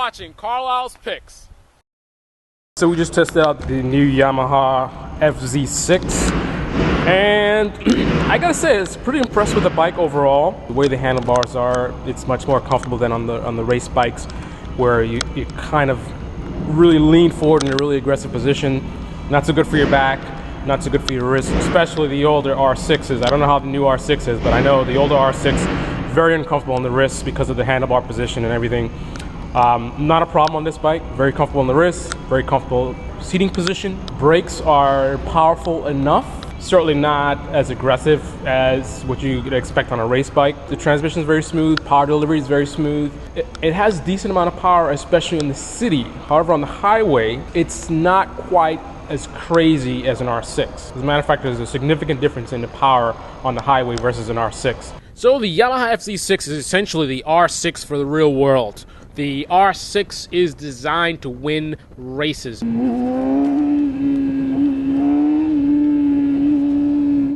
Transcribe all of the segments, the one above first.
watching Carlyle's Picks. So we just tested out the new Yamaha FZ6, and I gotta say, it's pretty impressed with the bike overall. The way the handlebars are, it's much more comfortable than on the race bikes, where you kind of really lean forward in a really aggressive position. Not so good for your back, not so good for your wrist, especially the older R6s. I don't know how the new R6 is, but I know the older R6, very uncomfortable on the wrists because of the handlebar position and everything. Not a problem on this bike. Very comfortable on the wrist, very comfortable seating position. Brakes are powerful enough, certainly not as aggressive as what you could expect on a race bike. The transmission is very smooth, power delivery is very smooth. It has a decent amount of power, especially in the city. However, on the highway, it's not quite as crazy as an R6. As a matter of fact, there's a significant difference in the power on the highway versus an R6. So the Yamaha FZ6 is essentially the R6 for the real world. The R6 is designed to win races.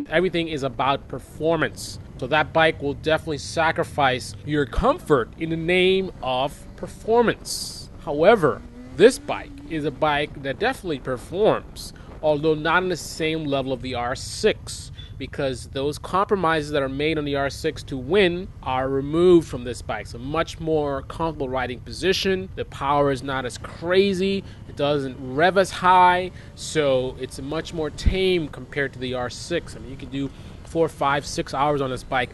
Everything is about performance. So that bike will definitely sacrifice your comfort in the name of performance. However, this bike is a bike that definitely performs, although not on the same level of the R6, because those compromises that are made on the R6 to win are removed from this bike. So much more comfortable riding position. The power is not as crazy. It doesn't rev as high. So it's much more tame compared to the R6. I mean, you can do 4, 5, 6 hours on this bike.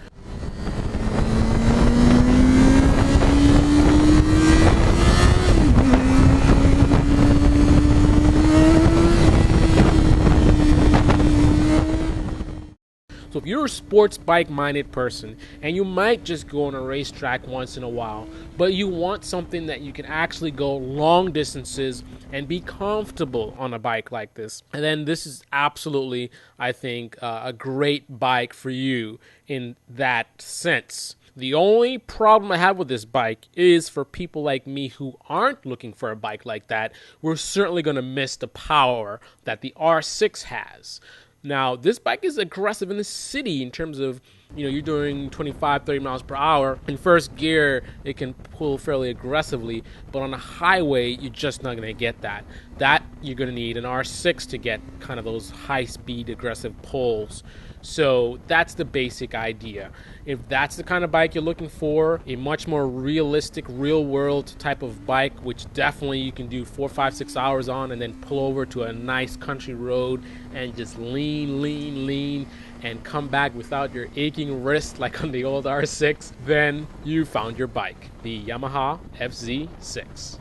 So if you're a sports bike minded person and you might just go on a racetrack once in a while, but you want something that you can actually go long distances and be comfortable on a bike like this, and then this is absolutely, I think, a great bike for you in that sense. The only problem I have with this bike is for people like me who aren't looking for a bike like that, we're certainly going to miss the power that the R6 has. Now, this bike is aggressive in the city in terms of, you're doing 25, 30 miles per hour. In first gear, it can pull fairly aggressively, but on a highway, you're just not going to get that. That you're going to need an R6 to get kind of those high-speed, aggressive pulls. So that's the basic idea. If that's the kind of bike you're looking for, a much more realistic, real-world type of bike, which definitely you can do 4, 5, 6 hours on and then pull over to a nice country road and just lean, and come back without your aching wrist like on the old R6, then you found your bike, the Yamaha FZ6.